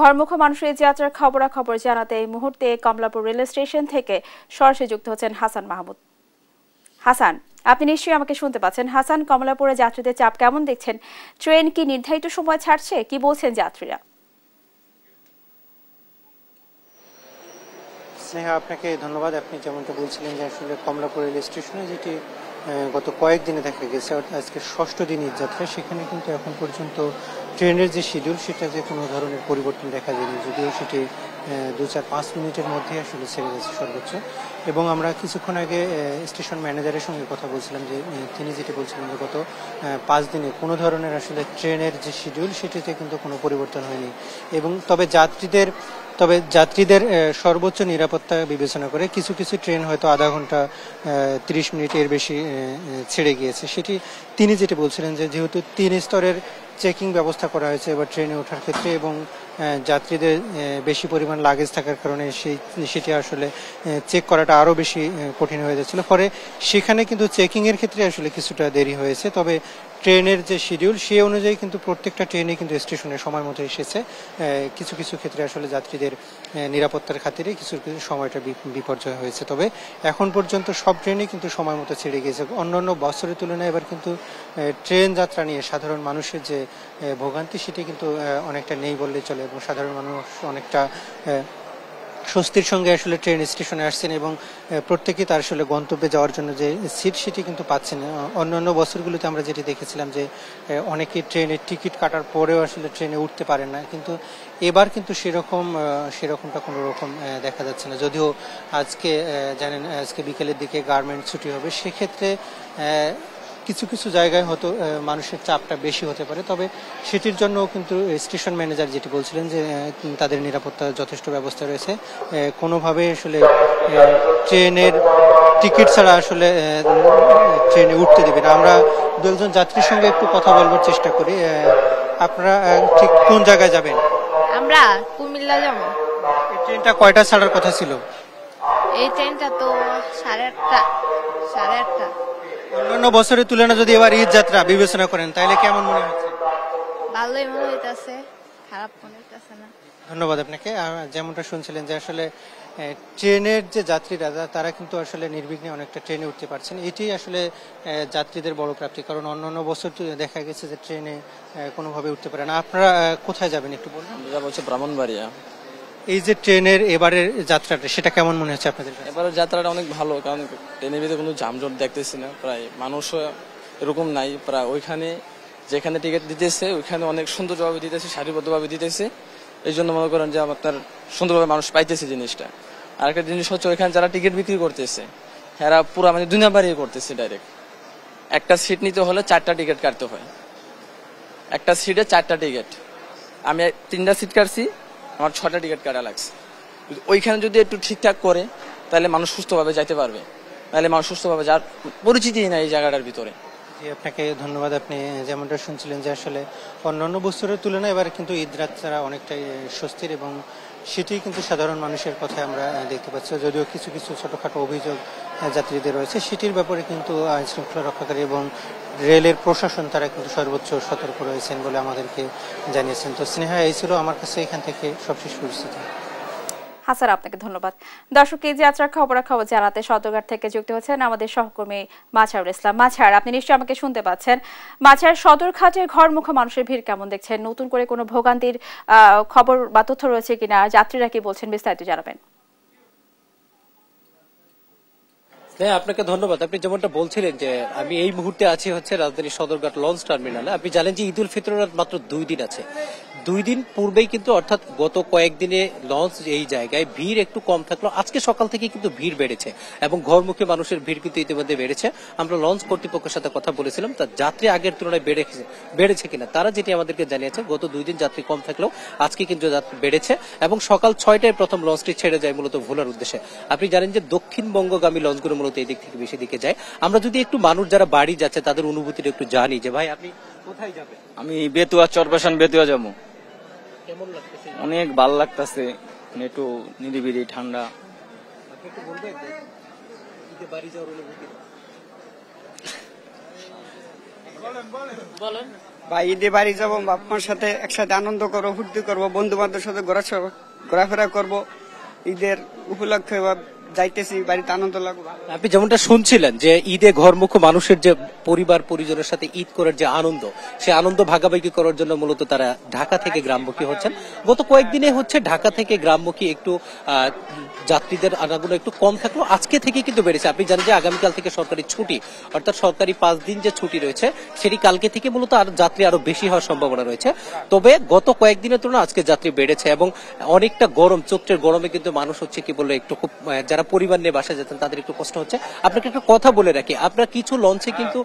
ঘরমুখো মানুষের যাত্রার খবরাখবর জানাতে এই মুহূর্তে কমলাপুর রেল স্টেশন থেকে সরাসরি যুক্ত হচ্ছেন হাসান মাহমুদ। হাসান, আপনি নিশ্চয়ই আমাকে শুনতে পাচ্ছেন। হাসান, কমলাপুরে যাত্রীদের চাপ কেমন দেখছেন? ট্রেন কি নির্ধারিত সময় ছাড়ছে? কি বলছেন যাত্রীরা? স্নেহা, আপনাকে ধন্যবাদ। আপনি যেমনটা বলছিলেন যে আসলে কমলাপুর রেল স্টেশনে যেটি গত কয়েকদিনে দেখা গেছে আজকে ষষ্ঠ দিনের যাত্রা, সেখানে কিন্তু এখন পর্যন্ত ট্রেনের যে শিডিউল সেটাতে কোনো ধরনের পরিবর্তন দেখা যায়নি, যদিও সেটি 2-4-5 মিনিটের মধ্যে আসলে ছেড়ে গেছে সর্বোচ্চ। এবং আমরা কিছুক্ষণ আগে স্টেশন ম্যানেজারের সঙ্গে কথা বলছিলাম যে তিনি যেটি বলছিলেন যে গত 5 দিনে কোনো ধরনের আসলে ট্রেনের যে শিডিউল সেটিতে কিন্তু কোনো পরিবর্তন হয়নি। এবং তবে যাত্রীদের সর্বোচ্চ নিরাপত্তা বিবেচনা করে কিছু কিছু ট্রেন হয়তো আধা ঘন্টা 30 মিনিটের বেশি ছেড়ে গিয়েছে। সেটি তিনি যেটি বলছিলেন যে যেহেতু 3 স্তরের চেকিং ব্যবস্থা করা হয়েছে এবার ট্রেনে ওঠার ক্ষেত্রে, এবং যাত্রীদের বেশি পরিমাণ লাগেজ থাকার কারণে সেটি আসলে চেক করাটা আরও বেশি কঠিন হয়ে যাচ্ছিল। পরে সেখানে কিন্তু চেকিংয়ের ক্ষেত্রে আসলে কিছুটা দেরি হয়েছে। তবে ট্রেনের যে শিডিউল সে অনুযায়ী কিন্তু প্রত্যেকটা ট্রেনে কিন্তু স্টেশনে সময় মতো এসেছে। কিছু কিছু ক্ষেত্রে আসলে যাত্রীদের নিরাপত্তার খাতিরে কিছু কিছু সময়টা বিপর্যয় হয়েছে। তবে এখন পর্যন্ত সব ট্রেনই কিন্তু সময় মতো ছেড়ে গিয়েছে। অন্যান্য বছরের তুলনায় এবার কিন্তু ট্রেন যাত্রা নিয়ে সাধারণ মানুষের যে ভোগান্তি সেটি কিন্তু অনেকটা নেই বললে চলে, এবং সাধারণ মানুষ অনেকটা স্বস্তির সঙ্গে আসলে ট্রেন স্টেশনে আসছেন এবং প্রত্যেকেই তার আসলে গন্তব্যে যাওয়ার জন্য যে সিট সেটি কিন্তু পাচ্ছেন। অন্যান্য বছরগুলোতে আমরা যেটি দেখেছিলাম যে অনেকেই ট্রেনের টিকিট কাটার পরেও আসলে ট্রেনে উঠতে পারেন না, কিন্তু এবার কিন্তু সেরকমটা কোনো রকম দেখা যাচ্ছে না। যদিও আজকে জানেন আজকে বিকেলের দিকে গার্মেন্ট ছুটি হবে, সেক্ষেত্রে কিছু কিছু জায়গায় হয়তো মানুষের চাপটা বেশি হতে পারে। তবে সেটির জন্য কিন্তু স্টেশন ম্যানেজার যেটি বলছিলেন যে তাদের নিরাপত্তার যথেষ্ট ব্যবস্থা রয়েছে। কোনোভাবে আসলে ট্রেনের টিকিট ছাড়া আসলে ট্রেনে উঠতে দেবে না। আমরা দু একজন যাত্রীর সঙ্গে একটু কথা বলবার চেষ্টা করি। আপনারা ঠিক কোন জায়গায় যাবেন? আমরা কুমিল্লা যাব। এই ট্রেনটা কয়টা ছাড়ার কথা ছিল? এই ট্রেনটা তো 8:30। অন্যান্য বছরের তুলনায় যদি এবার ঈদ যাত্রা বিবেচনা করেন তাহলে কেমন মনে হচ্ছে? ভালোই মনে হইতাছে, খারাপ মনে হইতাছে না। ধন্যবাদ আপনাকে। যেমনটা শুনছিলেন যে আসলে ট্রেনের যে যাত্রীরা তারা কিন্তু আসলে নির্বিঘ্নে অনেকটা ট্রেনে উঠতে পারছেন, এটি আসলে যাত্রীদের বড় প্রাপ্তি। কারণ অন্যান্য বছর দেখা গেছে যে ট্রেনে কোনোভাবে উঠতে পারে না। আপনারা কোথায় যাবেন একটু বলবেন? আমরা যাবো হচ্ছে ব্রাহ্মণবাড়িয়া। এই যে ট্রেনের এবারের যাত্রাটা সেটা কেমন মনে হচ্ছে আপনাদের? এবারের যাত্রাটা অনেক ভালো, কারণ ট্রেনের ভিতরে কোনো যানজট দেখতেছি না, প্রায় মানুষও এরকম নাই। প্রায় ওইখানে যেখানে টিকিট দিতেছে ওইখানে অনেক সুন্দরভাবে দিতেছে, সারিবদ্ধভাবে দিতেছে। এই জন্য মনে করেন যে আপনার সুন্দরভাবে মানুষ পাইতেছে জিনিসটা। আর একটা জিনিস হচ্ছে ওইখানে যারা টিকিট বিক্রি করতেছে এরা পুরো মানে 2 নাম্বারই করতেছে। ডাইরেক্ট একটা সিট নিতে হলে 4টা টিকিট কাটতে হয়, একটা সিটে 4টা টিকিট। আমি 3টা সিট কাটছি, আমার 6টা টিকিট কাটা লাগছে। ওইখানে যদি একটু ঠিকঠাক করে তাহলে মানুষ সুস্থভাবে যাইতে পারবে, তাহলে মানুষ সুস্থভাবে যার পরিচিতি না এই জায়গাটার ভিতরে। আপনাকে ধন্যবাদ। আপনি যেমনটা শুনছিলেন যে আসলে অন্যান্য বছরের তুলনায় এবার কিন্তু ঈদ যাত্রা অনেকটাই স্বস্তির, এবং সেটি কিন্তু সাধারণ মানুষের কথায় আমরা দেখতে পাচ্ছি। যদিও কিছু কিছু ছোটখাটো অভিযোগ যাত্রীদের রয়েছে, সেটির ব্যাপারে কিন্তু আইন শৃঙ্খলা রক্ষাকারী এবং রেলের প্রশাসন তারা কিন্তু সর্বোচ্চ সতর্ক রয়েছেন বলে আমাদেরকে জানিয়েছেন। তো স্নেহা, এই ছিল আমার কাছে এখান থেকে সবশেষ পরিস্থিতি। হাসান, আপনাকে ধন্যবাদ। দর্শক, এই যাত্রার খবরাখবর জানাতে সদরঘাট থেকে যুক্ত হচ্ছেন আমাদের সহকর্মী মাঝহারুল ইসলাম। মাঝহার, আপনি নিশ্চয়ই আমাকে শুনতে পাচ্ছেন। মাঝহার, সদরঘাটে ঘরমুখো মানুষের ভিড় কেমন দেখছেন? নতুন করে কোনো ভোগান্তির খবর বা তথ্য রয়েছে কিনা? যাত্রীরা কি বলছেন, বিস্তারিত জানাবেন। হ্যাঁ, আপনাকে ধন্যবাদ। আপনি যেমনটা বলছিলেন যে আমি এই মুহূর্তে আছি হচ্ছে রাজধানীর সদরঘাট লঞ্চ টার্মিনালে। আপনি জানেন যে ঈদ উল ফিতরের মাত্র 2 দিন আছে। 2 দিন পূর্বেই কিন্তু অর্থাৎ গত কয়েকদিনে লঞ্চ এই জায়গায় ভিড় একটু কম থাকলো, আজকে সকাল থেকে কিন্তু ভিড় বেড়েছে এবং ঘরমুখী মানুষের ভিড় কিন্তু ইতিমধ্যে বেড়েছে। আমরা লঞ্চ কর্তৃপক্ষের সাথে কথা বলেছিলাম, তার যাত্রী আগের তুলনায় বেড়েছে কিনা। তারা যেটি আমাদেরকে জানিয়েছে গত 2 দিন যাত্রী কম থাকলেও আজকে কিন্তু যাত্রী বেড়েছে এবং সকাল 6টায় প্রথম লঞ্চটি ছেড়ে যায় মূলত ভোলার উদ্দেশ্যে। আপনি জানেন যে দক্ষিণবঙ্গগামী লঞ্চগুলো মূলত এই দিক থেকে বেশি দিকে যায়। আমরা যদি একটু মানুষ যারা বাড়ি যাচ্ছে তাদের অনুভূতিটা একটু জানি যে ভাই আপনি কোথায় যাবেন? আমি বেতুয়া চরপেশন বেতুয়া যাবো। কেমন লাগতেছে? অনেক ভালো লাগতেছে, একটু নিরিবিলি ঠান্ডা। আপনি একটু বলবেন যে বাড়ি যাওয়ার অনুভূতি? বলেন। বা ঈদে বাড়ি যাবো, বাপ মার সাথে একসাথে আনন্দ করবো, ফুর্তি করবো, বন্ধু বান্ধবের সাথে ঘোরাফেরা করবো। ঈদের উপলক্ষে যাইতেছি, বাড়িতে আনন্দ লাগবে। আপনি যেমনটা শুনছিলেন যে ঈদে ঘরমুখ মানুষের যে পরিবার পরিজনের সাথে ঈদ করার যে আনন্দ, সে আনন্দ ভাগাভাগি করার জন্য মূলত তারা ঢাকা থেকে গ্রামমুখী হচ্ছেন। গত কয়েকদিনে হচ্ছে ঢাকা থেকে গ্রামমুখী একটু যাত্রীদের আনাগোনা একটু কম থাকলেও আজকে থেকে কিন্তু বেড়েছে। আপনি জানেন যে আগামীকাল থেকে সরকারি ছুটি, অর্থাৎ সরকারি 5 দিন যে ছুটি রয়েছে সেটি কালকে থেকে মূলত আর যাত্রী আরো বেশি হওয়ার সম্ভাবনা রয়েছে। তবে গত কয়েকদিনের তুলনায় আজকে যাত্রী বেড়েছে এবং অনেকটা গরম, চৈত্রের গরমে কিন্তু মানুষ হচ্ছে কি বলে একটু খুব, যারা পরিবার নিয়ে বাসায় যেতেন তাদের একটু কষ্ট হচ্ছে। আপনাকে একটা কথা বলে রাখি, আপনার কিছু লঞ্চে কিন্তু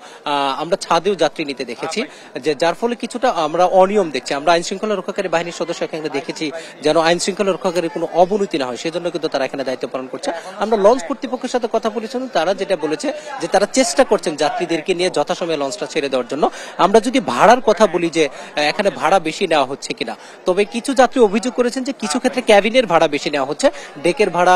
আমরা ছাদেও যাত্রী নিতে দেখেছি, যে যার ফলে কিছুটা আমরা অনিয়ম দেখছি। আমরা আইন শৃঙ্খলা রক্ষাকারী বাহিনীর সদস্য এখানে দেখেছি যেন আইন শৃঙ্খলা রক্ষাকারীর কোনো অবনতি না হয়, সেজন্য কিন্তু তারা এখানে দায়িত্ব পালন করছে। আমরা লঞ্চ কর্তৃপক্ষের সাথে কথা বলেছিলাম, তারা যেটা বলেছে যে তারা চেষ্টা করছেন যাত্রীদেরকে নিয়ে যথাসময়ে লঞ্চটা ছেড়ে দেওয়ার জন্য। আমরা যদি ভাড়ার কথা বলি যে এখানে ভাড়া বেশি নেওয়া হচ্ছে কিনা, তবে কিছু যাত্রী অভিযোগ করেছেন যে কিছু ক্ষেত্রে ক্যাবিনের ভাড়া বেশি নেওয়া হচ্ছে, ডেকের ভাড়া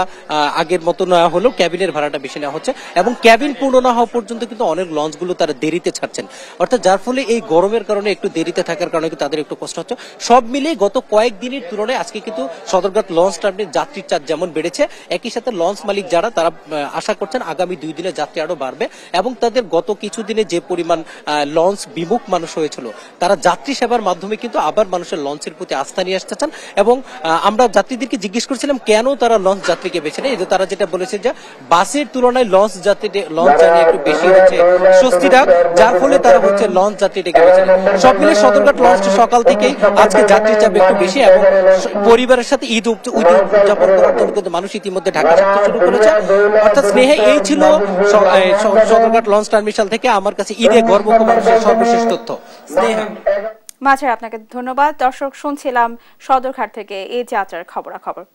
আগের মতো নেওয়া হলেও ক্যাবিনের ভাড়াটা বেশি নেওয়া হচ্ছে এবং ক্যাবিন পূর্ণ না হওয়া পর্যন্ত কিন্তু অনেক লঞ্চগুলো তারা দেরিতে ছাড়ছেন, অর্থাৎ যার ফলে এই গরমের কারণে একটু দেরিতে থাকার কারণে কিন্তু তাদের একটু কষ্ট হচ্ছে। সব মিলিয়ে গত কয়েকদিনের তুলনায় আজকে কিন্তু সদরঘাট লঞ্চ টার্মিনাল যাত্রীর চাপ যেমন বেড়েছে, একই সাথে লঞ্চ মালিক যারা তারা আশা করছেন আগামী 2 দিনে যাত্রী আরো বাড়বে এবং তাদের গত কিছুদিনে যে পরিমাণ লঞ্চ বিমুখ মানুষ হয়েছিল, তারা যাত্রী সেবার মাধ্যমে কিন্তু আবার মানুষের লঞ্চের প্রতি আস্থা নিয়ে আসতেছেন। এবং আমরা যাত্রীদেরকে জিজ্ঞেস করছিলাম কেন তারা লঞ্চ যাত্রীকে বেছে নেয়, যে তারা যেটা বলেছে যে বাসের তুলনায় লঞ্চ জার্নি একটু বেশি হচ্ছে স্বস্তিদায়ক, যার ফলে তারা হচ্ছে লঞ্চ যাত্রীটাকে বেছে নেয়। সব মিলে সদরঘাট লঞ্চ সকাল থেকেই আজকে যাত্রীর চাপ একটু বেশি এবং পরিবারের সাথে ঈদ উদযাপন করার জন্য কিন্তু মানুষ ইতিমধ্যে ঢাকা ছাড়তে শুরু করেছে। অর্থাৎ স্নেহে এই ছিল সদরঘাট লঞ্চ টার্মিনাল থেকে আমার কাছে ঈদে ঘরমুখ মানুষের সর্বশেষ তথ্য। স্নেহা। মাঝে আপনাকে ধন্যবাদ। দর্শক, শুনছিলাম সদরঘাট থেকে এই যাত্রার খবরাখবর।